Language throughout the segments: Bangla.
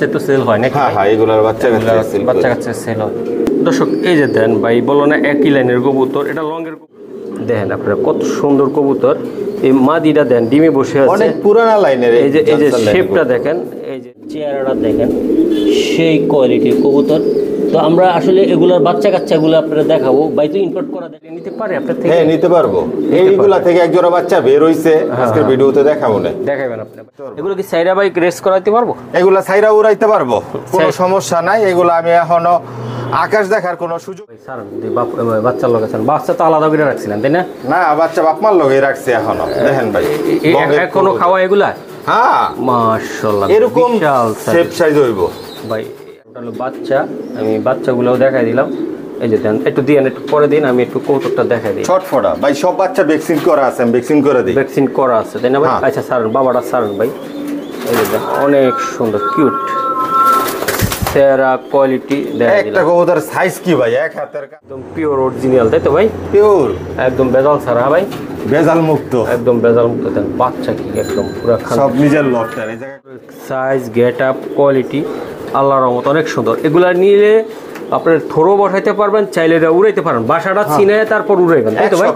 কাচ্চা তো সেল হয় নাকি? হ্যাঁ হ্যাঁ, এগুলার বাচ্চা কাচ্চা সেল হয়। দর্শক এই যে দেন ভাই বলো না একই লাইনের কবুতর, এটা লঙ্গের দেখেন আপনারা কত সুন্দর কবুতর। এই মাদিটা দেন ডিমে বসে আছে, অনেক পুরানা লাইনের। এই যে শেপটা দেখেন, এই যে চেহারাটা দেখেন, সেই কোয়ালিটির কবুতর। তো আমরা আসলে এগুলার বাচ্চা কাচ্চাগুলো আপনারা দেখাবো। ভাই তো ইম্পোর্ট করা দেখে নিতে পারে আপনার থেকে? হ্যাঁ নিতে পারবো, এইগুলা থেকে এক জোড়া বাচ্চা বের হইছে, আজকের ভিডিওতে দেখাবো না। দেখাবেন আপনি? এগুলো কি সাইরা বাইক রেস করাইতে পারবো? এগুলা সাইরা উড়াইতে পারবো, কোনো সমস্যা নাই। এগুলো আমি এখনো আকাশ দেখার কোনো সুযোগ স্যার বাচ্চার লগে বাচ্চা তো আলাদা করে রাখছিলেন তাই না? না, বাচ্চা বাপমার লগে রাখছি এখনো। দেখেন ভাই এখনো খাওয়া এগুলা? হ্যাঁ মাশাআল্লাহ, এরকম শেপ সাইজ হইব ভাই। ওটা হলো বাচ্চা, আমি বাচ্চাগুলোও দেখাই দিলাম। এই যে দেন একটু দিন, একটু পরে দিন, আমি একটু কৌতুকটা দেখাই দিই। ছটফটা ভাই, সব বাচ্চা ভ্যাকসিন করা আছে, আমি ভ্যাকসিন করে দিই। ভ্যাকসিন করা আছে তাই না ভাই? আচ্ছা সারুন, বাবাটা সারুন ভাই। এই যে অনেক সুন্দর কিউট সেরা কোয়ালিটি দেখা দিলাম। একটা কবুতর সাইজ কি ভাই, এক হাতের একদম পিওর অরিজিনাল তাই তো ভাই? পিওর একদম বেজাল ছাড়া ভাই, বেজাল মুক্ত, একদম বেজাল মুক্ত। দেন বাচ্চা কি একদম পুরো সব নিজের লফটার। এই জায়গা সাইজ গেট আপ কোয়ালিটি আল্লাহর রহমত অনেক সুন্দর। এগুলা নিলে আপনার থ্রো বসাইতে পারবেন, চাইলে এটা উড়াইতে পারেন, বাসাটা চিনে তারপর উড়াইবেন তাই তো ভাই?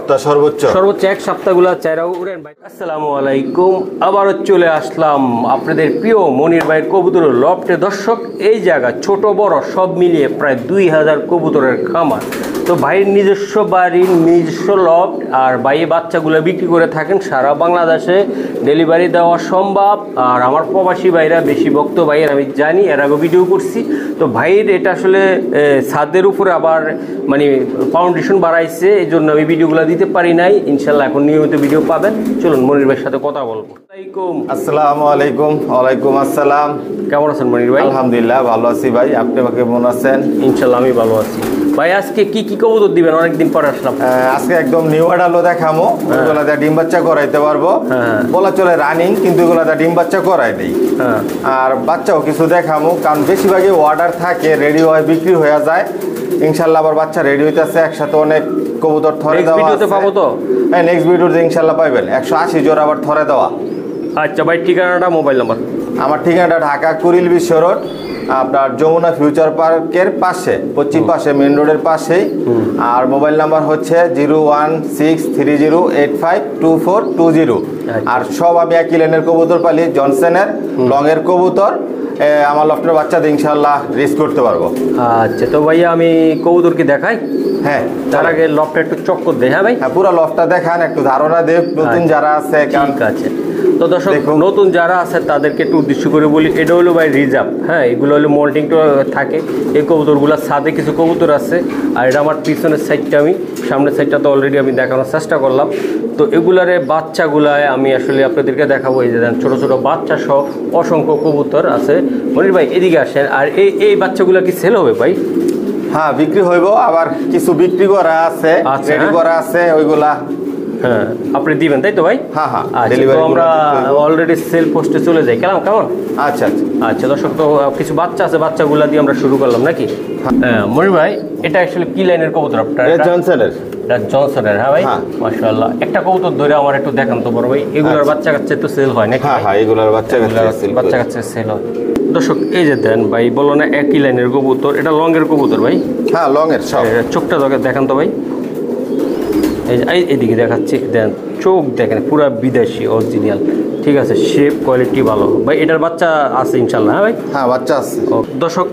সর্বোচ্চ এক সপ্তাহগুলা চাইরা উড়েন ভাই। আসসালামু আলাইকুম, আবারও চলে আসলাম আপনাদের প্রিয় মনির ভাইয়ের কবুতরের লফটে। দর্শক এই জায়গা ছোট বড় সব মিলিয়ে প্রায় 2000 কবুতরের খামার। তো ভাইয়ের নিজস্ব বাড়ি, নিজস্ব লফট, আর ভাই বাচ্চাগুলো বিক্রি করে থাকেন সারা বাংলাদেশে, ডেলিভারি দেওয়া সম্ভব। আর আমার প্রবাসী ভাইরা বেশি ভক্ত ভাইয়ের আমি জানি, এর আগে ভিডিও করছি। তো ভাইয়ের এটা আসলে ছাদের উপরে আবার মানে ফাউন্ডেশন বাড়াইছে, এই জন্য আমি ভিডিওগুলো দিতে পারি নাই। ইনশাল্লাহ এখন নিয়মিত ভিডিও পাবেন। চলুন মনির ভাইয়ের সাথে কথা বলবো। আসসালামু আলাইকুম। ওয়ালাইকুম আসসালাম। কেমন আছেন মনির ভাই? আলহামদুলিল্লাহ ভালো আছি ভাই, আপনি কেমন আছেন? ইনশাল্লাহ আমি ভালো আছি ভাই। আজকে কি কি কবুতর দিবেন? অনেকদিন পরে আসলাম। আজকে একদম নিউ আডালো দেখামো। এগুলা ডিম বাচ্চা করাইতে পারবো, বলা চলে রানিং, কিন্তু এগুলা ডিম বাচ্চা করাই নেই। আর বাচ্চাও কিছু দেখামো, কারণ বেশিরভাগই অর্ডার থাকে, রেডি হয়, বিক্রি হয়ে যায়। ইনশাল্লাহ আবার বাচ্চা রেডি হইতেছে, একসাথে অনেক কবুতর থরে দেওয়া আছে। পাবো তো? হ্যাঁ, নেক্সট ভিডিওতে ইনশাল্লাহ পাইবেন। 180 জোড়া আবার থরে দেওয়া। আচ্ছা ভাই, ঠিকানাটা, মোবাইল নাম্বার? আমার ঠিকানাটা ঢাকা কুড়িল বিশ্ব রোড, আপনার যমুনা ফিউচার পার্কের পাশে, পশ্চিম পাশে, মেন রোডের পাশেই। আর মোবাইল নাম্বার হচ্ছে 01630852420। আর সব আমি একই লেনের কবুতর পালি, জনসনের লংয়ের কবুতর। আমার লফটের বাচ্চাদের ইনশাল্লাহ রেস করতে পারবো। আচ্ছা তো ভাইয়া আমি কবুতর কি দেখাই? হ্যাঁ, তার আগে লফটা একটু চক্কর দেয়। হ্যাঁ ভাই, পুরো লফটা দেখান, একটু ধারণা দেব নতুন যারা আছে। ঠিক আছে। তো দর্শক নতুন যারা আছে তাদেরকে একটু উদ্দেশ্য করে বলি, এটা হলো ভাই রিজার্ভ। হ্যাঁ, এগুলো হলো মল্টিংটা থাকে। এই কবুতরগুলো ছাদে কিছু কবুতর আছে, আর এটা আমার পিছনের সাইডটা, আমি সামনের সাইডটা তো অলরেডি আমি দেখানোর চেষ্টা করলাম। তো এগুলারে বাচ্চাগুলায় আমি আসলে আপনাদেরকে দেখাবো। এই যে ছোটো ছোটো বাচ্চা সহ অসংখ্য কবুতর আছে। মনির ভাই এদিকে আসেন। আর এই বাচ্চাগুলো কি সেল হবে ভাই? হ্যাঁ, বিক্রি হইব, আবার কিছু বিক্রি করা আছে, রেডি করা আছে, ওইগুলা হ্যাঁ আপনি দিবেন তাই তো ভাই? হ্যাঁ হ্যাঁ, তো আমরা অলরেডি সেল পোস্টে চলে যাই, কেমন? আচ্ছা আচ্ছা আচ্ছা দর্শক, তো কিছু বাচ্চা আছে, বাচ্চাগুলা দিয়ে আমরা শুরু করলাম নাকি? হ্যাঁ মনির ভাই, এটা অ্যাকচুয়ালি কি লাইনের কবুতর আপনার? জনসনের। জনসনের? হ্যাঁ ভাই, মাশাআল্লাহ। একটা কবুতর ধরে আমার একটু দেখান তো বড় ভাই। এগুলোর বাচ্চা কাচ্চা তো সেল হয় নাকি? হ্যাঁ হ্যাঁ, এগুলোর বাচ্চা কাচ্চা সেল হয়। দর্শক এই যে দেন ভাই বলো না একই লাইনের কবুতর, এটা লংয়ের কবুতর ভাই? হ্যাঁ লংয়ের। চোখটা দেখান তো ভাই, এইদিকে দেখাচ্ছি। দেন চোখ দেখেন, পুরা বিদেশি অরিজিনাল। ঠিক আছে, শেপ কোয়ালিটি ভালো ভাই। এটার বাচ্চা আছে ইনশাল্লাহ? হ্যাঁ ভাই, হ্যাঁ বাচ্চা আছে। দর্শক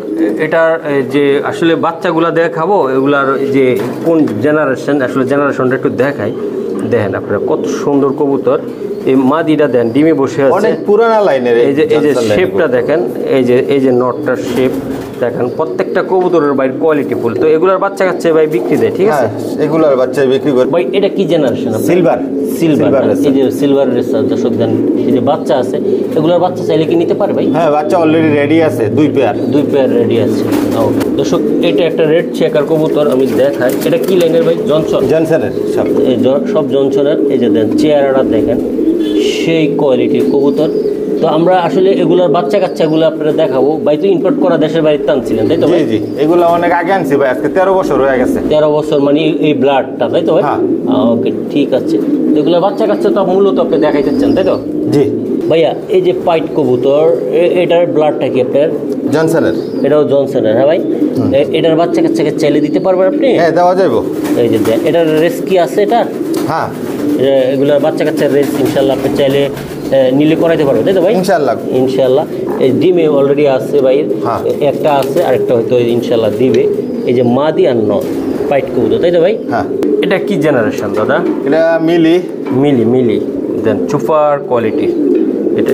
এটার যে আসলে বাচ্চাগুলা দেখাবো, এগুলার যে কোন জেনারেশন, আসলে জেনারেশনটা একটু দেখাই। দেখেন আপনারা কত সুন্দর কবুতর। এই মাদিটা দেন ডিমে বসে আছে, অনেক পুরানা লাইনের। এই যে শেপটা দেখেন, এই যে নটটার শেপ দেখেন। প্রত্যেকটা কবুতরের ভাই কোয়ালিটি ফুল। তো এগুলার বাচ্চা কাচ্চা ভাই বিক্রি দেয়? ঠিক আছে, এগুলার বাচ্চা বিক্রি করে ভাই। এটা কি জেনারেশন? সিলভার। এই যে সিলভার রেসার। দর্শক দেন এই যে বাচ্চা আছে, এগুলার বাচ্চা চাইলে কি নিতে পারে ভাই? হ্যাঁ, বাচ্চা অলরেডি রেডি আছে, 2 পেয়ার রেডি আছে। দর্শক এটা একটা রেড চেকার কবুতর, আমি দেখাই। এটা কি লাইনের ভাই? জনসনের। সব জনসনের। এই যে দেন চেহারাটা দেখেন, সেই কোয়ালিটির কবুতর। তো আমরা আসলে এগুলার বাচ্চা কাচ্চাগুলো আপনারা দেখাবো। ভাই তো ইম্পোর্ট করা দেশের বাড়িতে আনছিলেন তাই তো? জি, এগুলো অনেক আগে আনছি ভাই, আজকে 13 বছর হয়ে গেছে। 13 বছর মানে এই ব্লাডটা তাই তো ভাই? ওকে ঠিক আছে। এগুলোর বাচ্চা কাচ্চা তো মূলত আপনি দেখাইতেছেন তাই তো? জি। ভাইয়া এই যে পাইট কবুতর এটার ব্লাডটা কি আপনার? জনসনের। এটাও জনসনের, হ্যাঁ ভাই। এটার বাচ্চা কাচ্চাকে চাইলে দিতে পারবেন আপনি? হ্যাঁ, দেওয়া যাবে। এই যে এটার রেস কি আছে এটা? হ্যাঁ, এগুলার বাচ্চা কাচ্চার রেস ইনশাল্লাহ আপনি চাইলে নিলে করাইতে পারবেন, তাই তো ভাই? ইনশাল্লাহ। ইনশাল্লাহ। এই ডিমে অলরেডি আছে ভাই, একটা আছে, আরেকটা হয়তো ইনশাল্লাহ দিবে। এই যে মাদি আর নর পাইট কবুতর, তাই তো ভাই? হ্যাঁ। এটা কি জেনারেশন দাদা? এটা মিলি। মিলি দেন সুপার কোয়ালিটি।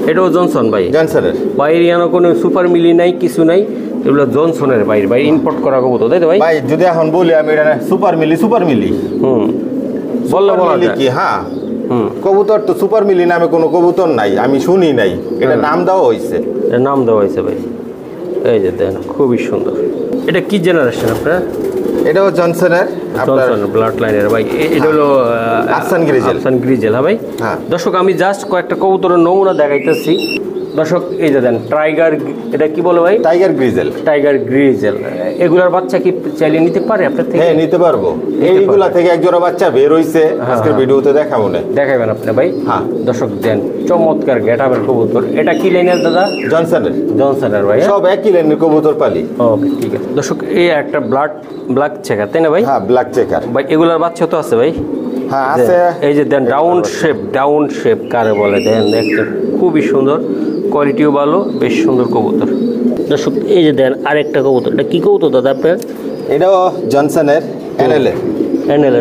এটাও জনসন ভাই? জনসনের। বাইরে আনো কোনো সুপার মিলি নাই, কিছু নাই, এগুলো জনসনের বাইরে ইম্পোর্ট করা কবুতর, তাই তো ভাই? ভাই যদি এখন বলি আমি এটা সুপার মিলি বললে বলা যায় কি? হ্যাঁ, কবুতর তো সুপার মিলি নামে কোনো কবুতর নাই, আমি শুনি নাই, এটা নাম দেওয়া হয়েছে। নাম দেওয়া হয়েছে ভাই। এই যে দেন খুবই সুন্দর। এটা কি জেনারেশন আপনার? এটাও জনসনের, জনসন ব্লাড লাইনের ভাই। এটা হলো আফসান গ্রিজেল। হ্যাঁ ভাই। দর্শক আমি জাস্ট কয়েকটা কবুতরের নমুনা দেখাইতেছি। দর্শক এই যে দেন টাইগার, এটা কি বলে ভাই? Tiger grizzle. এগুলার বাচ্চা কি চাইলে নিতে পারে আপনার থেকে? হ্যাঁ, নিতে পারবো। এইগুলা থেকে এক জোড়া বাচ্চা বের হইছে, আজকের ভিডিওতে দেখাবো না। দেখাবেন আপনি ভাই? হ্যাঁ। দর্শক দেন চমৎকার গেটআপের কবুতর। এটা কি লাইনের দাদা? জনসনের ভাই। সব একই লাইনের কবুতর পালি। ওকে, ঠিক আছে। দর্শক এই একটা ব্ল্যাক চেকার, তাই না ভাই? হ্যাঁ, ব্ল্যাক চেকার ভাই। এগুলার বাচ্চা তো আছে ভাই? হ্যাঁ, আছে। এই যে দেন ডাউন শেপ কারে বলে, দেন দেখতে খুবই সুন্দর, কোয়ালিটিও ভালো, বেশ সুন্দর কবুতর। দর্শক এই যে দেন আরেকটা কবুতর। এটা কি কবুতর দাদা আপনার? এটাও জনসনের এনএলএর।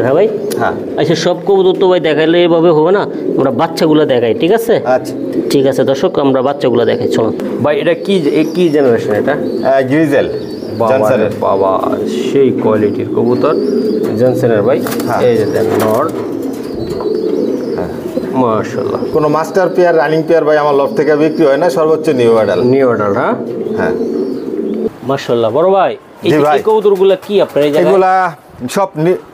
হ্যাঁ ভাই। হ্যাঁ। আচ্ছা, সব কবুতর তো ভাই দেখাইলে এভাবে হবে না, আমরা বাচ্চাগুলো দেখাই, ঠিক আছে? আচ্ছা, ঠিক আছে দর্শক, আমরা বাচ্চাগুলো দেখাই, চলুন ভাই। এটা কি জেনারেশন? এটা গ্রিজেল জনসনের। বাবা, সেই কোয়ালিটির কবুতর জনসনের ভাই। এই যে দেন নর, মাশাআল্লাহ। কোনো মাস্টার পেয়ার, রানিং পেয়ার ভাই আমার লফট থেকে বিক্রি হয় না, সর্বোচ্চ নিউ অ্যাডাল। হ্যাঁ হ্যাঁ, মাশাআল্লাহ। বড় ভাই এই কবুতরগুলো কি আপনার এই জায়গায়? এগুলা সব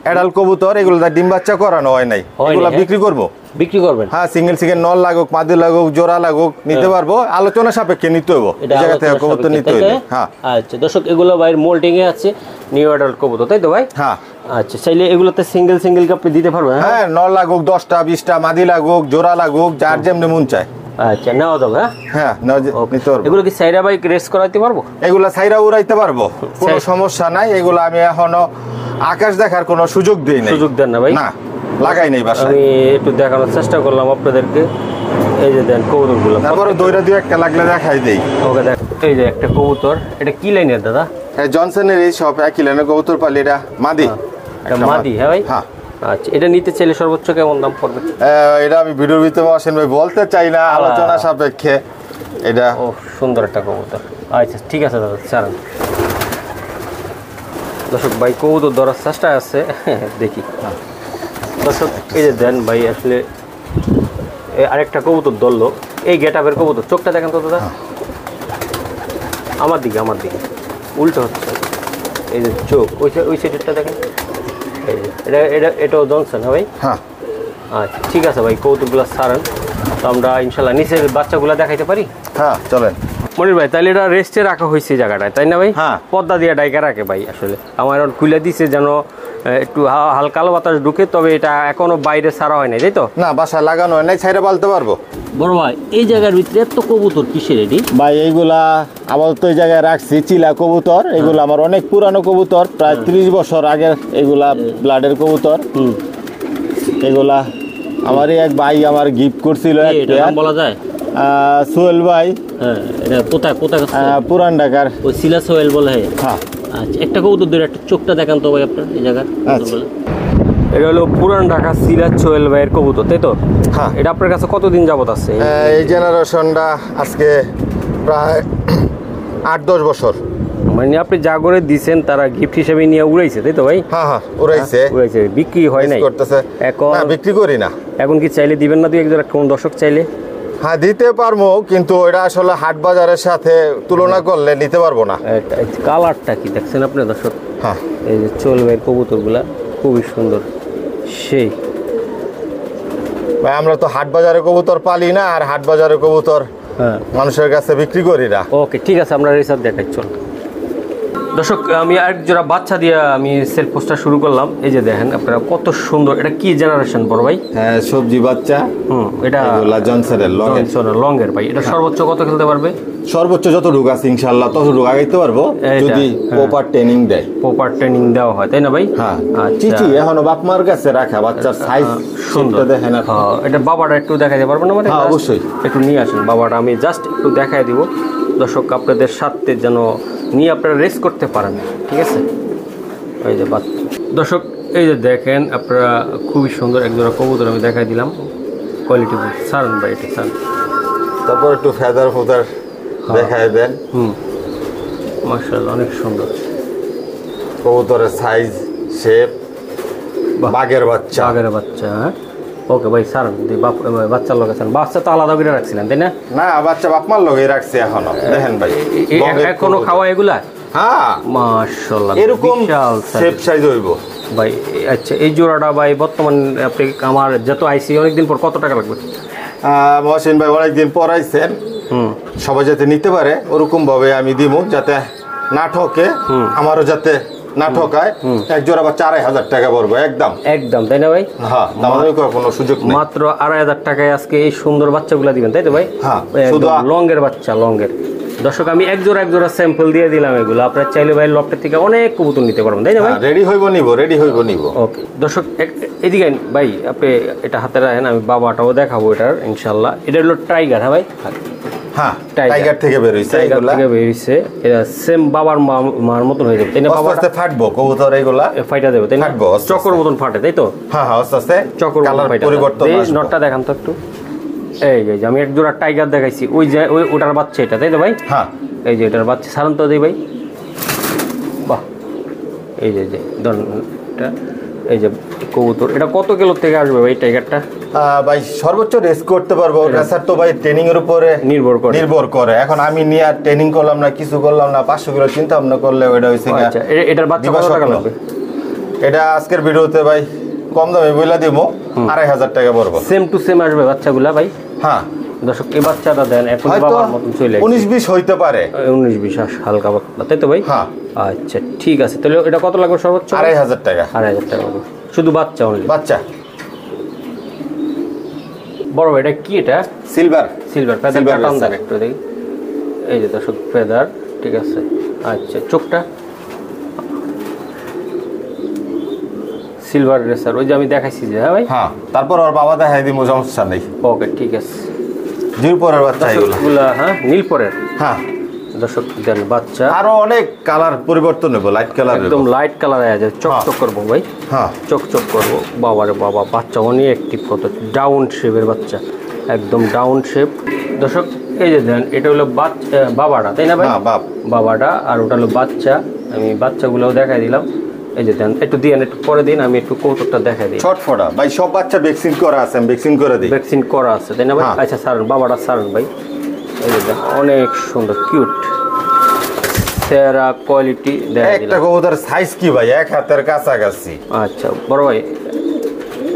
অ্যাডাল কবুতর, এগুলো ডিম বাচ্চা করানো হয় নাই, এগুলা বিক্রি করবেন? হ্যাঁ, সিঙ্গেল নর লাগুক, মাদি লাগুক, জোড়া লাগুক, নিতে পারবো, আলোচনা সাপেক্ষে নিতে হবো, এই জায়গা থেকে কবুতর নিতে হইলে। হ্যাঁ। আচ্ছা দর্শক, এগুলো ভাই মোল্ডিং এ আছে, নিউ অ্যাডাল্ট কবুতর, তাই তো ভাই? হ্যাঁ। আচ্ছা, চাইলে এগুলোতে সিঙ্গেল আপনি দিতে পারবেন? হ্যাঁ, নর লাগুক 10টা 20টা, মাদি লাগুক, জোড়া লাগুক, যার যেমনি মন চায়। আচ্ছা, নেওয়া যাবে। হ্যাঁ, নিতে পারবো। এগুলো কি সাইরা বাইক রেস করাইতে পারবো? এগুলা সাইরা উড়াইতে পারবো, কোনো সমস্যা নাই। এগুলো আমি এখনো আকাশ দেখার কোনো সুযোগ দেই নাই। সুযোগ দেন না ভাই? না, লাগাই নাই বাসায়। আমি একটু দেখানোর চেষ্টা করলাম আপনাদেরকে। এই যে দেন কবুতরগুলো, তারপরে দইরা দিয়ে একটা লাগলে দেখাই দেই। ওকে দেখ, এই যে একটা কবুতর। এটা কি লাইনের দাদা? জনসনের। এই সব একই লাইনের কবুতর পালি। এটা মাদি। এটা মাদি, হ্যাঁ ভাই। হ্যাঁ। আচ্ছা, এটা নিতে চাইলে সর্বোচ্চ কেমন দাম পড়বে? এটা আমি ভিডিওর ভিতরে আসেন ভাই বলতে চাই না, আলোচনা সাপেক্ষে। এটা ও সুন্দর একটা কবুতর। আচ্ছা, ঠিক আছে দাদা, চালান। দর্শক ভাই কবুতর ধরার চেষ্টা আছে, দেখি। দর্শক এই যে দেন ভাই, আসলে আরেকটা কবুতর ধরলো। এই গেটআপের কবুতর, চোখটা দেখেন তো দাদা, আমার দিকে উল্টো হচ্ছে। এই যে চোখ, ওই সাইডেরটা দেখেন। এই যে এটাও জনসন, হ্যাঁ ভাই? হ্যাঁ। আচ্ছা, ঠিক আছে ভাই, কবুতরগুলো ছাড়েন, তো আমরা ইনশাল্লাহ নিচের বাচ্চাগুলো দেখাইতে পারি। হ্যাঁ, চলেন। মনির ভাই, তাহলে এটা রেস্টে রাখা হয়েছে জায়গাটায়, তাই না ভাই? হ্যাঁ। পর্দা দিয়ে ডাইকা রাখে ভাই, আসলে আমার এখন খুলে দিছে যেন একটু হালকা বাতাস ঢুকে, তবে এটা এখনো বাইরে ছাড়া হয় নাই, তাই তো? না, বাসায় লাগানো হয় নাই, ছাইরা পালতে পারবো। বড় ভাই, এই জায়গার ভিতরে এত কবুতর কিসের এটি? ভাই এইগুলা আপাতত এই জায়গায় রাখছি, চিলা কবুতর। এগুলো আমার অনেক পুরানো কবুতর, প্রায় 30 বছর আগের এগুলা ব্লাডের কবুতর। এগুলা আমারই এক ভাই আমার গিফট করছিল। বলা যায় সোহেল ভাই। হ্যাঁ, এটা কোথায় পুরান ঢাকার ওই সিলা সোহেল বলে। হ্যাঁ। আচ্ছা, একটা কবুতর ধরে একটা চোখটা দেখান তো ভাই আপনার এই জায়গার। এটা হলো পুরান ঢাকা সিরাজ সোহেল ভাইয়ের কবুতর, তাই তো? হ্যাঁ। এটা আপনার কাছে কতদিন যাবত আছে? এই জেনারেশনটা আজকে প্রায় 8-10 বছর। মানে আপনি যা করে দিচ্ছেন তারা গিফট হিসেবে নিয়ে উড়াইছে, তাই তো ভাই? হ্যাঁ, উড়াইছে, বিক্রি হয় নাই করতেছে এখন? না, বিক্রি করি না এখন। কি চাইলে দিবেন না? দুই একজন কোন দর্শক চাইলে? হ্যাঁ, দিতে পারবো, কিন্তু এটা আসলে হাট বাজারের সাথে তুলনা করলে নিতে পারবো না। কালারটা কি দেখছেন আপনি দর্শক? হ্যাঁ। এই যে সোহেল ভাইয়ের কবুতরগুলা খুবই সুন্দর, সেই ভাই আমরা তো হাট বাজারে কবুতর পালি না, আর হাট বাজারে কবুতর মানুষের কাছে বিক্রি করি না। ওকে, ঠিক আছে, আমরা রিসার্চ দেখাই, চল। দর্শক আমি আরেক জোড়া বাচ্চা দিয়ে আমি সেল পোস্টটা শুরু করলাম। এই যে দেখেন আপনারা কত সুন্দর, এটা কি জেনারেশন বড় ভাই? হ্যাঁ সবজি বাচ্চা। এটা জনসনের লংয়ের ভাই। এটা সর্বোচ্চ কত খেলতে পারবে? সর্বোচ্চ যত ঢুক আছে ইনশাআল্লাহ তত ঢুক আগাইতে পারবো যদি প্রপার ট্রেনিং দেয়। প্রপার ট্রেনিং দেওয়া হয় তাই না ভাই? হ্যাঁ চিচি এখনো বাপ মার কাছে রাখা, বাচ্চার সাইজ সুন্দর দেখেন। এটা বাবাটা একটু দেখাইতে পারবেন আমাদের? হ্যাঁ অবশ্যই, একটু নিয়ে আসেন বাবাটা, আমি জাস্ট একটু দেখাই দিব দর্শক আপনাদের সাথে, যেন নিয়ে আপনারা রেস করতে পারেন। ঠিক আছে, এই যে বাচ্চা দর্শক, এই যে দেখেন আপনারা খুবই সুন্দর একজোড়া কবুতর আমি দেখাই দিলাম। কোয়ালিটি সারান ভাই, এটা সারান। তারপর একটু ফেদার ফোদার দেখায় দেন। মাশাআল্লাহ অনেক সুন্দর কবুতরের সাইজ শেপ, বাঘের বাচ্চা। বাঘের বাচ্চা, হ্যাঁ ওকে ভাই সারান। বাচ্চার লোক আছেন, বাচ্চা তো আলাদা করে রাখছিলেন তাই না? না বাচ্চা বাপমার লোকে রাখছে এখনো। দেখেন ভাই এখনো খাওয়া এগুলা? হ্যাঁ মাশাআল্লাহ এরকম শেপ সাইজ হইব ভাই। আচ্ছা এই জোড়াটা ভাই বর্তমান আপনি আমার যত আইসি অনেকদিন পর কত টাকা লাগবে? মহসিন ভাই অনেকদিন পর আইছেন, সবাই যাতে নিতে পারে ওরকম ভাবে আমি দিব, যাতে না ঠকে, আমারও যাতে না ঠকায়। এক জোড়া বা 4,500 টাকা পড়বে একদম। একদম তাই না ভাই? হ্যাঁ দামাদামি করার কোনো সুযোগ নেই। মাত্র 2,500 টাকায় আজকে এই সুন্দর বাচ্চাগুলো দিবেন তাই তো ভাই? হ্যাঁ শুধু লংয়ের বাচ্চা, লংয়ের। দর্শক আমি এক জোড়া স্যাম্পল দিয়ে দিলাম এগুলো, আপনারা চাইলে ভাই লফটের থেকে অনেক কবুতর নিতে পারবেন তাই না ভাই? রেডি হইব নিব। ওকে দর্শক এদিকে ভাই আপনি এটা হাতে রাখেন, আমি বাবাটাও দেখাবো এটার ইনশাল্লাহ। এটা হলো টাইগার। হ্যাঁ ভাই, হ্যাঁ টাইগার থেকে বের হইছে, টাইগার থেকে বের হইছে। এটা সেম বাবার মার মতন হয়ে যাবে তাই না? বাবা আস্তে ফাটবো কবুতর, এগুলা ফাইটা দেবে তাই না? ফাটবো চক্কর মতন ফাটে তাই তো? হ্যাঁ হ্যাঁ আস্তে আস্তে চক্কর পরিবর্তন আসবে। নটটা দেখান তো একটু। এই যে আমি এক জোড়া টাইগার দেখাইছি, ওই যে ওটার বাচ্চা এটা তাই তো ভাই? হ্যাঁ এই যে এটার বাচ্চা সাধারণত দিই ভাই। বাহ, এই যে এটা এই যে কবুতর, এটা কত কিলো থেকে আসবে ভাই টাইগারটা? ভাই সর্বোচ্চ রেস করতে পারবো, রেসার তো ভাই ট্রেনিং এর উপরে নির্ভর করে। এখন আমি নিয়ে আর ট্রেনিং করলাম না, কিছু করলাম না, 500 কিলো চিন্তা ভাবনা করলে ওইটা হইছে। আচ্ছা এটার বাচ্চা কত টাকা লাগবে? এটা আজকের ভিডিওতে ভাই কম দামে বইলা দিব, 2,500 টাকা পড়বে। সেম টু সেম আসবে বাচ্চাগুলা ভাই? হ্যাঁ দর্শক এই বাচ্চাটা দেন এখন বাবার মতন চলে 19-20 হইতে পারে, 19-20 হালকা পাতলা তাই তো ভাই? হ্যাঁ আচ্ছা ঠিক আছে, তাহলে এটা কত লাগবে সর্বোচ্চ? 2,500 টাকা। 2,500 টাকা লাগবে শুধু বাচ্চা অনলি? বাচ্চা বড় ভাই এটা কি? এটা সিলভার ফেদার টান দেন একটু দেখি। এই যে দর্শক ফেদার, ঠিক আছে। আচ্ছা চোখটা সিলভার রেসার, ওই যে আমি দেখাইছি যে। হ্যাঁ ভাই, হ্যাঁ তারপর ওর বাবা দেখাই দিব, সমস্যা নেই। ওকে ঠিক আছে। জিরপরের বাচ্চা এগুলা? হ্যাঁ নীলপরের। হ্যাঁ দর্শক দেন বাচ্চা, আরো অনেক কালার পরিবর্তন হবে, লাইট কালার, একদম লাইট কালার আছে, চকচক করবো ভাই। হ্যাঁ চকচক করবো। বাবারে বাবা, বাচ্চা অনেক অ্যাক্টিভ, কত ডাউন শেপের বাচ্চা, একদম ডাউন শেপ। দর্শক এই যে দেন এটা হলো বাবাটা তাই না ভাই? বাবাটা, আর ওটা হলো বাচ্চা। আমি বাচ্চাগুলোও দেখাই দিলাম। এই যে দেন একটু দিন, একটু পরে দিন, আমি একটু কৌতুকটা দেখাই দিই। ছটফটা ভাই, সব বাচ্চা ভ্যাকসিন করা আছে, আমি ভ্যাকসিন করে দিই। ভ্যাকসিন করা আছে তাই না ভাই? আচ্ছা সারুন, বাবাটা সারুন ভাই। এই যে দেন অনেক সুন্দর কিউট সেরা কোয়ালিটি দেখা দিলাম। একটা কবুতর সাইজ কি ভাই, এক হাতের কাছাকাছি। আচ্ছা বড় ভাই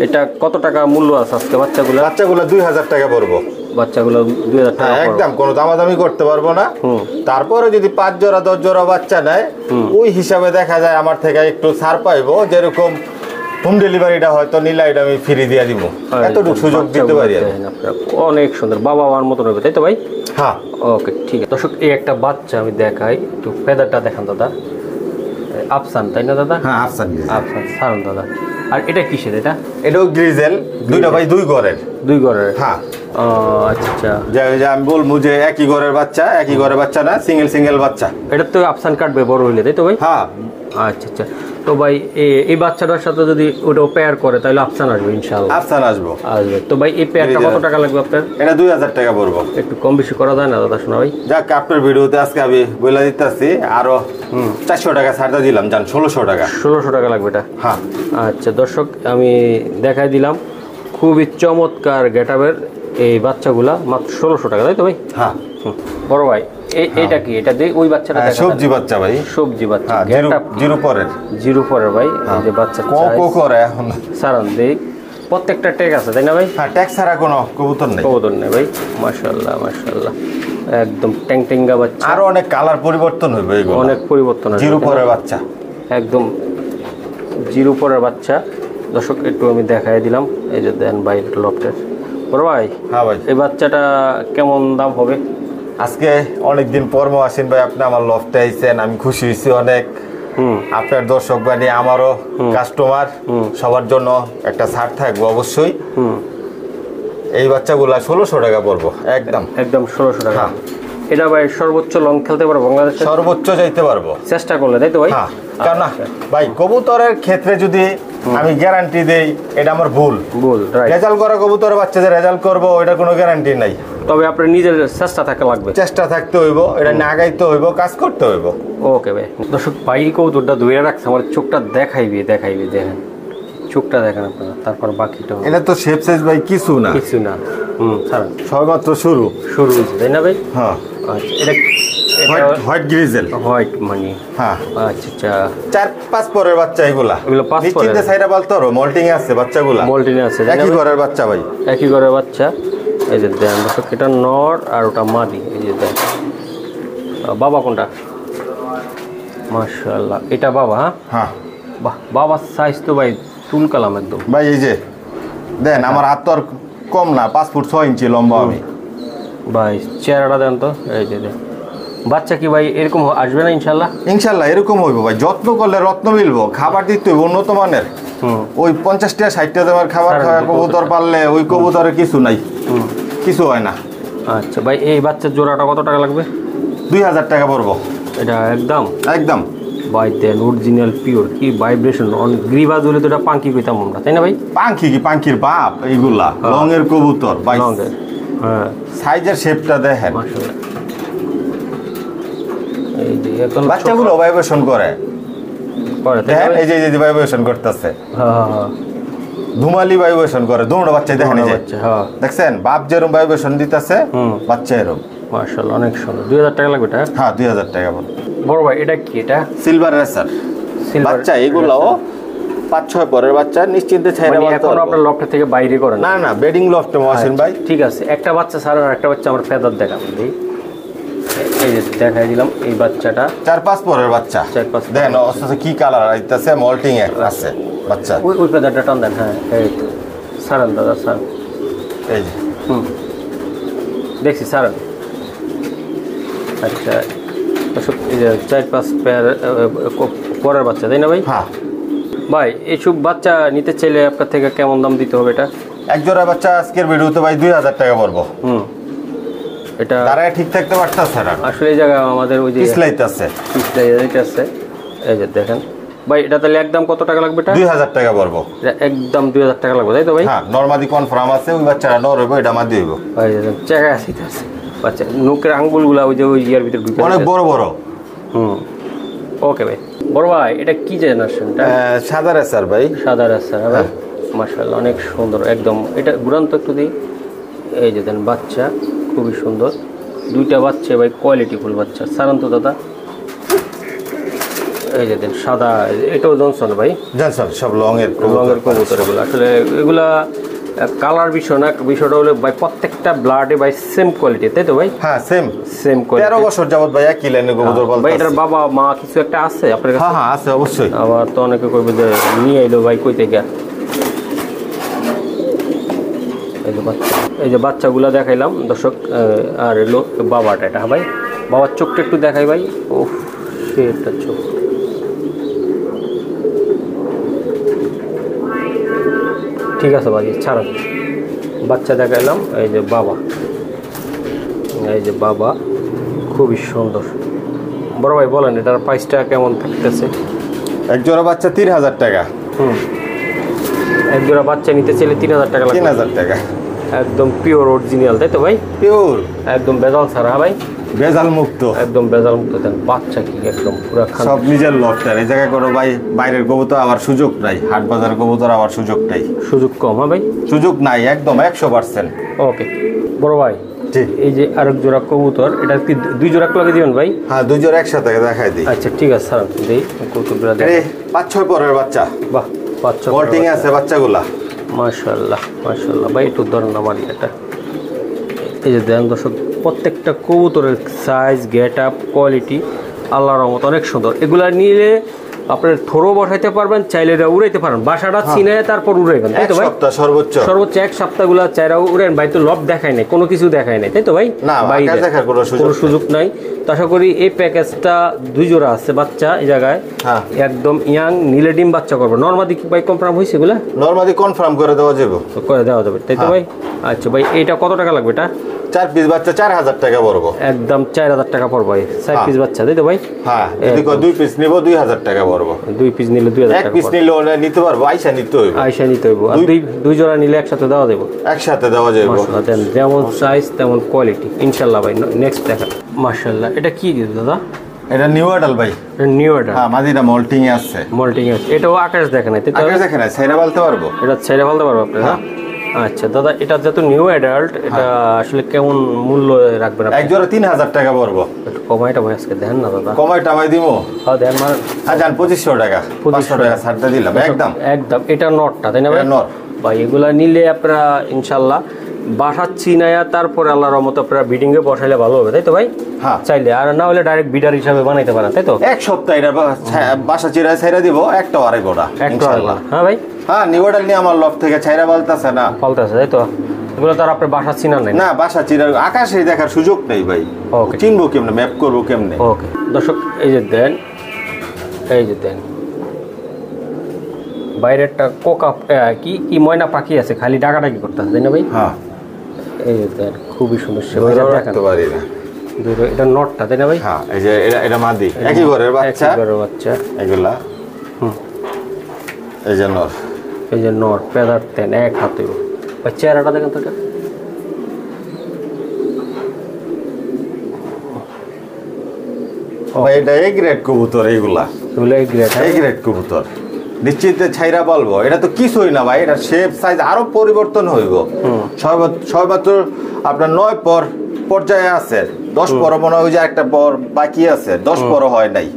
এটা কত টাকা মূল্য আছে আজকে বাচ্চাগুলো? 2,000 টাকা পড়বো। বাচ্চাগুলো 2,000 টাকা একদম কোনো দামাদামি করতে পারবো না। তারপরে যদি 5 জোড়া 10 জোড়া বাচ্চা নেয়, ওই হিসাবে দেখা যায় আমার থেকে একটু ছাড় পাইবো। যেরকম হোম ডেলিভারিটা হয়তো নিলে এটা আমি ফ্রি দিয়ে দিব, এতটুকু সুযোগ দিতে পারি। অনেক সুন্দর, বাবা আমার মতন হবে তাই তো ভাই? হ্যাঁ ওকে ঠিক আছে। দর্শক এই একটা বাচ্চা আমি দেখাই, একটু ফেদারটা দেখান দাদা। আফসান তাই না দাদা? হ্যাঁ আফসান সারুন দাদা। আর এটা কিসের? এটাও গ্রিজেল, দুইটা ভাই দুই ঘরের। হ্যাঁ আচ্ছা যে আমি বলবো যে একই ঘরের বাচ্চা না, সিঙ্গেল বাচ্চা। এটা তো আফসান কাটবে বড় হইলে তাই তো ভাই? হ্যাঁ আচ্ছা তো ভাই এই বাচ্চাটার সাথে যদি ওটা পেয়ার করে তাহলে আফসান আসবে ইনশাআল্লাহ? আফসান আসবে। তো ভাই এই পেয়ারটা কত টাকা লাগবে আপনার? এটা 2,000 টাকা পড়বো। একটু কম বেশি করা যায় না দাদা? শোনা ভাই যাক, আপনার ভিডিওতে আজকে আমি বলে দিতেছি, আরো 400 টাকা ছাড়টা দিলাম, জান 1600 টাকা। 1600 টাকা লাগবে এটা? হ্যাঁ আচ্ছা দর্শক আমি দেখাই দিলাম, খুবই চমৎকার গেটআপের এই বাচ্চাগুলা, মাত্র 1600 টাকা তাই তো ভাই? হ্যাঁ বড় ভাই এইটা কি? এটা দিয়ে ওই বাচ্চাটা সবজি বাচ্চা ভাই, সবজি বাচ্চা। জিরো পরের ভাই এই যে বাচ্চা করে এখন সারান দেই, প্রত্যেকটা ট্যাগ আছে তাই না ভাই? হ্যাঁ ট্যাগ ছাড়া কোনো কবুতর নেই ভাই। মাশাআল্লাহ মাশাআল্লাহ। একদম ট্যাংটেঙ্গা বাচ্চা, আরো অনেক কালার পরিবর্তন হইবে, এগুলো অনেক পরিবর্তন আছে। জিরো পরের বাচ্চা, একদম জিরো পরের বাচ্চা। দর্শক একটু আমি দেখাই দিলাম, এই যে দেন ভাই লফটের। বড় ভাই, হ্যাঁ ভাই, এই বাচ্চাটা কেমন দাম হবে? আজকে অনেকদিন পর আসেন ভাই, আপনি আমার লফটে আইছেন, আমি খুশি হয়েছি অনেক। আপনার দর্শক বানি আমারও কাস্টমার, সবার জন্য একটা ছাড় থাকবো অবশ্যই। এই বাচ্চাগুলা 1600 টাকা পড়বো, একদম একদম 1600 টাকা। এটা ভাই সর্বোচ্চ লং খেলতে পারবো বাংলাদেশে, সর্বোচ্চ যাইতে পারবো চেষ্টা করলে, তাই তো ভাই? হ্যাঁ, কারণ না ভাই কবুতরের ক্ষেত্রে যদি আমি গ্যারান্টি দেই, এটা আমার ভুল। রেজাল্ট করা কবুতরের বাচ্চা যে রেজাল্ট করবো, এটা কোনো গ্যারান্টি নাই। তবে আপনার নিজের চেষ্টা থাকা লাগবে, চেষ্টা থাকতে হইব, এটা না আগাইতে হইব, কাজ করতে হইব। ওকে ভাই। দর্শক ভাই কবুতরটা ধুয়ে রাখছে, আমার চোখটা দেখাইবি, দেখেন চোখটা দেখেন আপনারা, তারপর বাকিটা। এটা তো শেপ সাইজ ভাই কিছু না, কিছু না। ছাড়েন, সবেমাত্র শুরু হয়েছে, তাই না ভাই? হ্যাঁ, আচ্ছা, এটা হোয়াইট গ্রিজেল, হোয়াইট মানে, হ্যাঁ আচ্ছা 4-5 পরের বাচ্চা এগুলা। এগুলো 5 পরের। নিশ্চিন্তে সাইরা বলতো মোল্টিং এ আছে বাচ্চাগুলা, মোল্টিনে আছে, একই ঘরের বাচ্চা ভাই, একই ঘরের বাচ্চা। এই যে দেন দর্শক, এটা নর আর ওটা মাদি। এই যে দেন বাবা কোনটা? মাশাআল্লাহ, এটা বাবা। হ্যাঁ বাহ, বাবার সাইজ তো ভাই তুল কালাম একদম ভাই। এই যে দেন, আমার হাত তো আর কম না, 5 ফুট 6 ইঞ্চি লম্বা আমি ভাই। চেহারাটা দেন তো, এই যে দেন। বাচ্চা কি ভাই এরকম আসবে না ইনশাল্লাহ? ইনশাল্লাহ এরকম হইব ভাই, যত্ন করলে রত্ন মিলবো। খাবার দিতে হইব উন্নত মানের, ওই 50 টাকা 60 টাকা দামের খাবার খাওয়া কবুতর পারলে ওই কবুতরের কিছু নাই, কিছু হয় না। আচ্ছা ভাই, এই বাচ্চার জোড়াটা কত টাকা লাগবে? 2000 টাকা পড়বো, এটা একদম একদম ভাই। দেন অরিজিনাল পিওর, কি ভাইব্রেশন অন গ্রিবাজ হলে তো এটা পাঙ্কি কইতাম আমরা, তাই না ভাই? পাঙ্কি কি পাঙ্কির বাপ এইগুলা, লংয়ের কবুতর ভাই। লংয়ের, হ্যাঁ, সাইজের শেপটা দেখেন। মাশাআল্লাহ। এই যে এখন বাচ্চাগুলো ভাইব্রেশন করে, দেখেন এই যে ভাইব্রেশন করতেছে, হ্যাঁ, ধুমালি ভাইব্রেশন করে দুটো বাচ্চা। দেখেন এই যে দেখছেন, বাপ যেরকম ভাইব্রেশন দিতেছে, বাচ্চা এরকম। মাশাআল্লাহ, অনেক সুন্দর। 2000 টাকা লাগবে এটা? হ্যাঁ 2000 টাকা। বড় ভাই, এটা কি? এটা সিলভার রেসার বাচ্চা, এগুলাও 5-6 পরের বাচ্চা, নিশ্চিন্তে ছাইরা বলতে এখন আপনার লফট থেকে বাইরে করেন? না না, বেডিং লফটে মহাসিন ভাই। ঠিক আছে, একটা বাচ্চা ছাড়া আর একটা বাচ্চা আমার ফেদার দেখাবো। এই যে দেখাই দিলাম এই বাচ্চাটা, 4-5 পরের বাচ্চা। 4-5 দেন অবশ্য কি কালার আইতাছে, মল্টিং আছে বাচ্চা। ওই ফেদারটা টান দেন। হ্যাঁ, এই তো সারান দাদা, সারান। এই যে দেখছি সারান। আচ্ছা, এই যে 4-5 পেয়ার পরের বাচ্চা, তাই না ভাই? হ্যাঁ ভাই, এইসব বাচ্চা নিতে চাইলে আপনার থেকে কেমন দাম দিতে হবে? এটা এক জোড়া বাচ্চা আজকের ভিডিওতে ভাই 2000 টাকা পড়বো। এটা তারা ঠিক থাকতে পারতেছে না আসলে, এই জায়গায় আমাদের ওই যে পিছলাইতেছে, আছে। এই যে দেখেন ভাই, এটা তাহলে একদম কত টাকা লাগবে? এটা 2000 টাকা পড়বো, একদম 2000 টাকা লাগবে, তাই তো ভাই? হ্যাঁ নরমালি কনফার্ম আছে, ওই বাচ্চাটা নর হইব, এটা মাদি হইব। জায়গা আছে বাচ্চা, নোকের আঙ্গুলগুলা ওই যে ওই ইয়ার ভিতরে ঢুকে অনেক বড় বড়। ওকে ভাই। বড় ভাই, এটা কি জেনারেশন? সাদা রেসার ভাই, সাদা রেসার। হ্যাঁ, মাশাআল্লাহ, অনেক সুন্দর একদম। এটা ঘুরান তো একটু দিই। এই যে দেন বাচ্চা, খুবই সুন্দর। দুইটা বাচ্চা ভাই, কোয়ালিটি ফুল বাচ্চা। সারান তো দাদা। এই যে দেন সাদা, এটাও জনসন ভাই, জনসন, সব লংয়ের কবুতর এগুলো। আসলে এগুলা কালার বিষয় না, বিষয়টা হলো ভাই প্রত্যেকটা ব্লাডে ভাই সেম কোয়ালিটি, তাই তো ভাই? হ্যাঁ সেম কোয়ালিটি। 13 বছর যাবত ভাই একই লাইনে কবুতর বলতে ভাই। এটার বাবা মা কিছু একটা আছে আপনার কাছে? হ্যাঁ আছে অবশ্যই। আবার তো অনেকে কইবে যে নিয়ে আইলো ভাই কই থেকে। এই যে বাচ্চাগুলা দেখাইলাম দর্শক, আর এলো বাবাটা। এটা ভাই বাবার চোখটা একটু দেখাই ভাই। ওহ, সে একটা চোখ। ঠিক আছে ভাই, ছাড়া বাচ্চা দেখাইলাম। এই যে বাবা, এই যে বাবা, খুবই সুন্দর। বড় ভাই বলেন এটার প্রাইসটা কেমন থাকতেছে? এক জোড়া বাচ্চা 3000 টাকা। এক জোড়া বাচ্চা নিতে চাইলে 3000 টাকা লাগবে। 3000 টাকা, একদম পিওর অরিজিনাল, তাই তো ভাই? পিওর, একদম বেজাল ছাড়া ভাই, বেজাল মুক্ত, একদম বেজাল মুক্ত। দেন বাচ্চা কি একদম পুরো সব নিজের লফটার। এই জায়গায় কোনো ভাই বাইরের কবুতর আবার সুযোগ নাই, হাট বাজার কবুতর আবার সুযোগ নাই, সুযোগ কম। হ্যাঁ ভাই, সুযোগ নাই একদম 100%। ওকে বড় ভাই, জি। এই যে আরেক জোড়া কবুতর, এটা কি 2 জোড়া লাগে দিবেন ভাই? হ্যাঁ 2 জোড়া একসাথে দেখাই দিই। আচ্ছা ঠিক আছে স্যার, দেই কবুতরগুলো দেখ। 5-6 পরের বাচ্চা। বাহ, বাচ্চা কোয়ালিটি আছে বাচ্চাগুলা, মাশাআল্লাহ মাশাআল্লাহ ভাই। একটু ধরেন আমার এটা, এই যে দেন দর্শক প্রত্যেকটা কবুতরের সাইজ, গেট আপ, কোয়ালিটি আল্লাহর রহমত অনেক সুন্দর। এগুলা নিলে আপনার থ্রো বসাইতে পারবেন, চাইলে এটা উড়াইতে পারেন, বাসাটা চিনে তারপর উড়াইবেন, তাই তো ভাই? সর্বোচ্চ সর্বোচ্চ এক সপ্তাহগুলো চাইরা উড়েন ভাই। তো লব দেখায় নাই, কোনো কিছু দেখায় নাই, তাই তো ভাই? না, দেখার কোনো সুযোগ নাই। তো আশা করি এই প্যাকেজটা 2 জোড়া আছে বাচ্চা এই জায়গায়, একদম ইয়াং নীলে ডিম বাচ্চা করবো। নরমাদি ভাই কনফার্ম হয়েছে এগুলা? নরমাদি কনফার্ম করে দেওয়া যাবে, তাই তো ভাই? আচ্ছা ভাই, এইটা কত টাকা লাগবে? এটা 4 পিস বাচ্চা 4000 টাকা পড়বো, একদম 4000 টাকা পড়বো। 4 পিস বাচ্চা, তাই তো ভাই? হ্যাঁ, যদি 2 পিস নিব 2000 টাকা পড়বো। 2 পিস নিলে 2000 টাকা। 1 পিস নিলে ওটা নিতে পারবো, আইসা নিতে হইব। আর 2 জোড়া নিলে একসাথে দেওয়া যাবে, একসাথে দেওয়া যাবে। মাশাআল্লাহ, যেমন সাইজ তেমন কোয়ালিটি ইনশাআল্লাহ ভাই। নেক্সট দেখা। মাশাআল্লাহ, এটা কি দাদা? এটা নিউ অ্যাডাল ভাই। New adult? হ্যাঁ, মাদিটা মোল্টিং এ আছে। মোল্টিং আছে। এটাও আকাশ দেখে নাই, তাই তো? আকাশ দেখে নাই, ছেড়ে বলতে পারবো। এটা ছেড়ে বলতে পারবো আপনারা? আচ্ছা দাদা, এটা যেহেতু নিউ অ্যাডাল্ট, এটা আসলে কেমন মূল্য রাখবেন আপনি? এক জোড়া 3000 টাকা পড়বো। একটু কমাইটা ভাই আজকে দেন না দাদা। কমাইটা ভাই দিব? হ্যাঁ দেন। মানে জান 2500 টাকা, 500 টাকা ছাড়তে দিলাম একদম। এটা নটটা, তাই না ভাই? নট ভাই। এগুলা নিলে আপনারা ইনশাল্লাহ বাসা চিনাইয়া তারপরে আল্লাহর রহমতে আপনারা বিডিং এ বসাইলে ভালো হবে, তাই তো ভাই? হ্যাঁ, চাইলে। আর না হলে ডাইরেক্ট বিডার হিসাবে বানাইতে পারেন, তাই তো? এক সপ্তাহ এটা বাসা চিরা ছাইরা দিব, একটা আড়াই গোড়া ইনশাআল্লাহ। হ্যাঁ ভাই। হ্যাঁ, নিউ অ্যাডাল নিয়ে আমার লক থেকে ছাইরা বলতাছে না, ফলতাছে, তাই তো? এগুলো তো আর আপনার বাসা চিনার নাই না, বাসা চিরা আকাশে দেখার সুযোগ নেই ভাই। ওকে, চিনবো কেমনে, ম্যাপ করবো কেমনে? ওকে দর্শক, এই যে দেন, এই যে দেন বাইরেরটা কোকা কি কি ময়না পাখি আছে, খালি ডাকাডাকি করতেছে, তাই না ভাই? হ্যাঁ, এই যে দেন, খুবই সুন্দর। রাখতে পারি না, এটা নটটা, তাই না ভাই? হ্যাঁ, এই যে এটা মাদি, একই ঘরের বাচ্চা, এগুলা। এই যে নর, এই যে নর পেদার তেন এক হাতে। ভাই চেহারাটা দেখেন তো, এটা এ গ্রেড কবুতর। এইগুলা এ গ্রেড কবুতর নিশ্চিত ছাইরা বলবো। এটা তো কিছুই না ভাই, এটা শেপ সাইজ আরো পরিবর্তন হইব। সর্বত্র আপনার 9 পর্যায়ে আছে, 10 পর মনে হয় যে একটা পর বাকি আছে, 10 পর হয় নাই।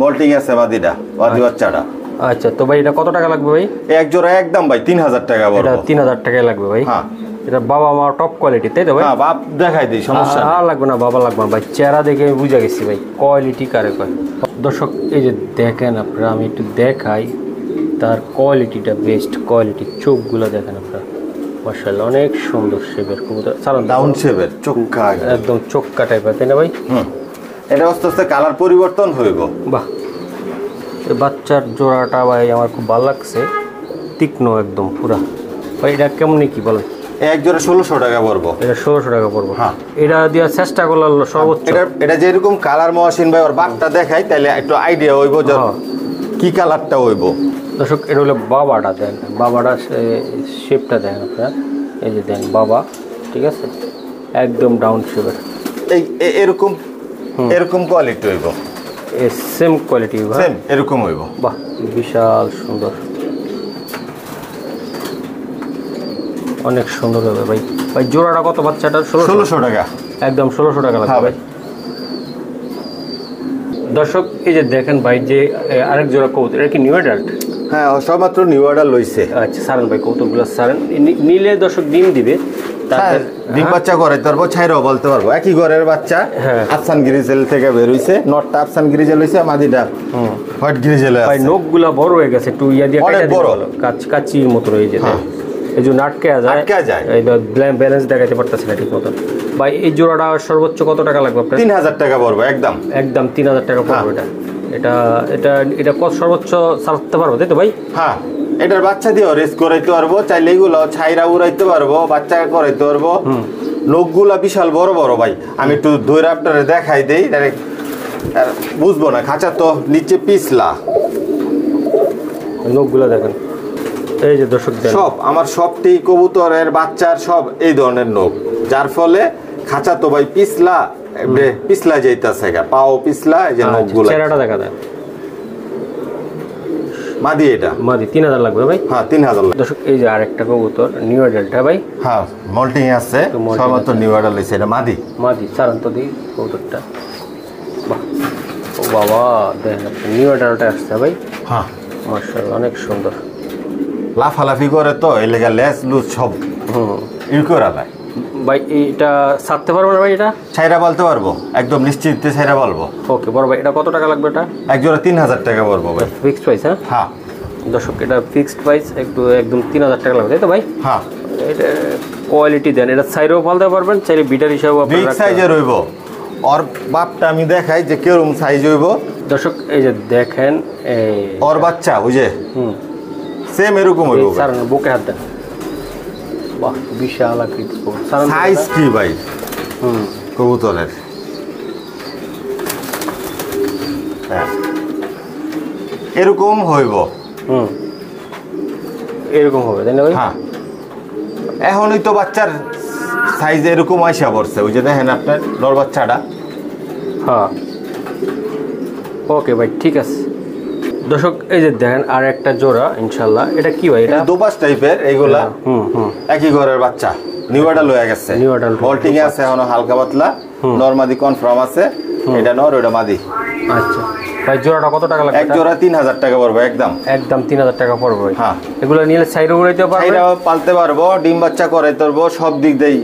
মোল্টিং আছে মাদিটা, মাদি বাচ্চাটা। আচ্ছা, তো ভাই এটা কত টাকা লাগবে ভাই? এক জোড়া একদম ভাই 3000 টাকা বড়। এটা 3000 টাকাই লাগবে ভাই। হ্যাঁ, এটা বাবা মা টপ কোয়ালিটি, তাই তো ভাই? হ্যাঁ, বাপ দেখাই দিই, সমস্যা আর লাগবে না, বাবা লাগবে না ভাই। চেহারা দেখে আমি বুঝে গেছি ভাই, কোয়ালিটি কারে কয়। দর্শক এই যে দেখেন আপনারা, আমি একটু দেখাই, তার কোয়ালিটিটা বেস্ট কোয়ালিটি। চোখগুলো দেখেন আপনারা, মাশাআল্লাহ অনেক সুন্দর শেপের কবুতর। ডাউন শেপের, চোখা একদম চোখা টাইপের, তাই না ভাই? এটা আস্তে আস্তে কালার পরিবর্তন হইব। বাহ, এই বাচ্চার জোড়াটা ভাই আমার খুব ভালো লাগছে, তীক্ষ্ণ একদম পুরা। ভাই এটা কেমন কি বলেন? এক জোড়া 1600 টাকা পড়বো। এটা 1600 টাকা পড়বো। হ্যাঁ, এটা দেওয়ার চেষ্টা করলাম সর্বোচ্চ। এটা যেরকম কালার মহাসিন ভাই ওর বাপটা দেখাই, তাহলে একটু আইডিয়া হইব যে কি কালারটা হইব। দর্শক, এটা হলো বাবাটা, দেন বাবাটা শেপটা দেন আপনার। এই যে দেন বাবা, ঠিক আছে, একদম ডাউন শেপের। এই এরকম কোয়ালিটি হইব, সেম কোয়ালিটি, সেম এরকম হইব। বাহ, বিশাল সুন্দর, অনেক সুন্দর হবে ভাই। ভাই জোড়াটা কত বাচ্চাটা? 1600 টাকা, একদম 1600 টাকা লাগবে ভাই। দর্শক এই যে দেখেন ভাই, যে আরেক জোড়া কবুতর, এটা কি নিউ অ্যাডাল্ট? হ্যাঁ, সবমাত্র নিউ অর্ডার লইছে। আচ্ছা, সারেন ভাই কবুতরগুলো সারেন। নিলে দর্শক ডিম দিবে, ডিম বাচ্চা করাইতে পারবো, ছাইরাও বলতে পারবো। একই ঘরের বাচ্চা, আফসান গ্রিজেল থেকে বের হইছে। নটটা আফসান গ্রিজেল হইছে, মাদিটা হোয়াইট গ্রিজেল আছে। ভাই নখগুলা বড় হয়ে গেছে, একটু ইয়া দিয়ে কাটা দিলে ভালো, কাচির মতো রয়ে যেতে। এই জন্য আটকে যায়, এই ব্যালেন্স দেখাতে পারতেছে না ঠিক মতো। ভাই এই জোড়াটা সর্বোচ্চ কত টাকা লাগবে আপনার? 3000 টাকা পড়বে, একদম 3000 টাকা পড়বে। এটা এটা এটা কত সর্বোচ্চ ছাড়তে পারবো, তাই তো ভাই? হ্যাঁ, এটার বাচ্চা দিয়েও রেস করাইতে পারবো, চাইলে এগুলো ছাইরা উড়াইতে পারবো, বাচ্চা করাইতে পারবো। লোকগুলা বিশাল বড় বড় ভাই, আমি একটু ধরে আপনারে দেখাই দেই, ডাইরেক্ট বুঝবো না। খাঁচা তো নিচে পিছলা, লোকগুলা দেখেন। এই যে দর্শক সব আমার সবটি কবুতরের বাচ্চার সব এই ধরনের নখ, যার ফলে খাঁচা তো ভাই পিছলা যাইতাছে, পাও পিছলা। এই যে নখগুলা, চেহারাটা দেখা যায়। মাদি, এটা মাদি 3000 লাগবে ভাই। হ্যাঁ, 3000 লাগবে। দর্শক এই যে আরেকটা কবুতর নিউ অ্যাডাল্ট ভাই। হ্যাঁ, মোল্টিং আছে, সবমাত্র নিউ অ্যাডাল্ট হইছে। এটা মাদি, সারান তো দিই কবুতরটা। বাহ, ও বাবা, দেখেন নিউ অ্যাডাল্টটা আসছে ভাই। হ্যাঁ, মাশাআল্লাহ অনেক সুন্দর। লাফালাফি করে তো এই লেগা লেস লুজ সব ই করা যায়। ভাই এটা ছাড়তে পারবো না ভাই? এটা ছাইরা বলতে পারবো, একদম নিশ্চিন্তে ছাইরা বলবো। ওকে বড় ভাই, এটা কত টাকা লাগবে? এটা এক জোড়া 3000 টাকা পড়বো ভাই। Fixed price? হ্যাঁ হ্যাঁ দর্শক, এটা ফিক্সড প্রাইস, একদম 3000 টাকা লাগবে, তাই তো ভাই? হ্যাঁ। এটা কোয়ালিটি দেন, এটা সাইজও পালতে পারবেন, চাইলে বিটার হিসাবেও আপনি বিগ সাইজের হইব। ওর বাপটা আমি দেখাই যে কিরকম সাইজ হইব। দর্শক এই যে দেখেন, এই ওর বাচ্চা ওই যে সেম এরকম হইব। স্যার বুকে হাত দেন, বাহ বিশাল আকৃতি। সাইজ কি ভাই কবুতরের? হ্যাঁ এরকম হইব। এরকম হবে তাই না ভাই? হ্যাঁ এখনই তো বাচ্চার সাইজ এরকম আইসা পড়ছে, ওই যে দেখেন আপনার নর বাচ্চাটা। হ্যাঁ ওকে ভাই, ঠিক আছে। দর্শক এই যে দেখেন আর একটা জোড়া ইনশাল্লাহ। এটা কি ভাই? এটা দোপাস টাইপের এইগুলা। একই ঘরের বাচ্চা, নিউ অ্যাডাল হয়ে গেছে, নিউ অ্যাডাল্ট হল্টিং এ আছে এখনো হালকা পাতলা। নরমাদি কনফার্ম আছে, এটা নর ওটা মাদি। আচ্ছা ভাই, জোড়াটা কত টাকা লাগবে? এক জোড়া 3000 টাকা পড়বে একদম। একদম 3000 টাকা পড়বে ভাই। হ্যাঁ এগুলো নিলে সাইডে উড়াইতে পারবে, এটাও পালতে পারবো, ডিম বাচ্চা করাইতে পারবো, সব দিক দিয়েই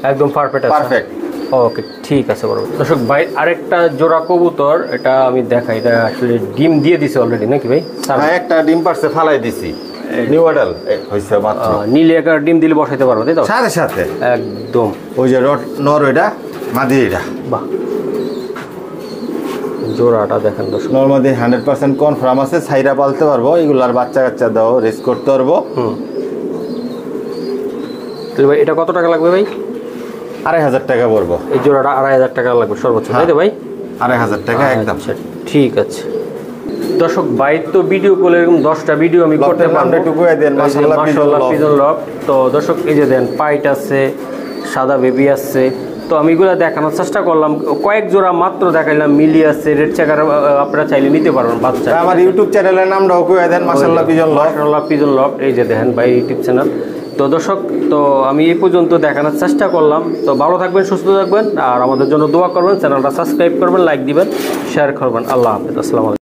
একদম পারফেক্ট আছে। পারফেক্ট। ওকে ঠিক আছে বড় ভাই। দর্শক ভাই আরেকটা জোড়া কবুতর, এটা আমি দেখাই। এটা আসলে ডিম দিয়ে দিছে অলরেডি নাকি ভাই? হ্যাঁ একটা ডিম পারছে, ফালাই দিছি। নিউ অ্যাডাল হইছে মাত্র। নিলে একটা ডিম দিলে বসাইতে পারবো তাই তো? সাথে সাথে একদম। ওই যে নর ওইটা মাদি, এটা বাহ জোড়াটা দেখেন দর্শক, নরমাদি 100% কনফার্ম আছে, ছাইরা পালতে পারবো। এগুলার বাচ্চা কাচ্চা দাও রেস করতে পারবো। তো ভাই এটা কত টাকা লাগবে ভাই? 2500 টাকা পড়বো। এই জোড়াটা 2500 টাকা লাগবে সর্বোচ্চ তাই তো ভাই? 2500 টাকা একদম। আচ্ছা ঠিক আছে। দর্শক বাইর তো ভিডিও কলে এরকম 10টা ভিডিও আমি করতে পারবো। একটু দেন মাশাআল্লাহ পিজন লক। তো দর্শক এই যে দেন পাইট আছে, সাদা বেবি আছে। তো আমি এগুলো দেখানোর চেষ্টা করলাম, কয়েক জোড়া মাত্র দেখাইলাম। মিলি আছে, রেড চেকার, আপনারা চাইলে নিতে পারবেন বাচ্চা। আমার ইউটিউব চ্যানেলের নামটাও কয়ে দেন, মাশাআল্লাহ পিজন লক। মাশাআল্লাহ পিজন লক, এই যে দেখেন ভাই ইউটিউব চ্যানেল। তো দর্শক তো আমি এই পর্যন্ত দেখানোর চেষ্টা করলাম। তো ভালো থাকবেন, সুস্থ থাকবেন, আর আমাদের জন্য দোয়া করবেন, চ্যানেলটা সাবস্ক্রাইব করবেন, লাইক দিবেন, শেয়ার করবেন। আল্লাহ হাফেজ, আসসালামু আলাইকুম।